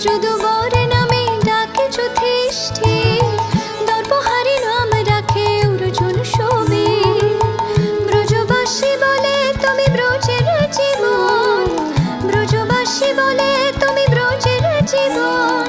যদুবর নামে ডাকে যুধিষ্ঠির, দর্পহারি নাম রাখে অর্জুন শোভে। ব্রজবাসী বলে তুমি ব্রজের জীবন, ব্রজবাসী বলে তুমি ব্রজের জীবন।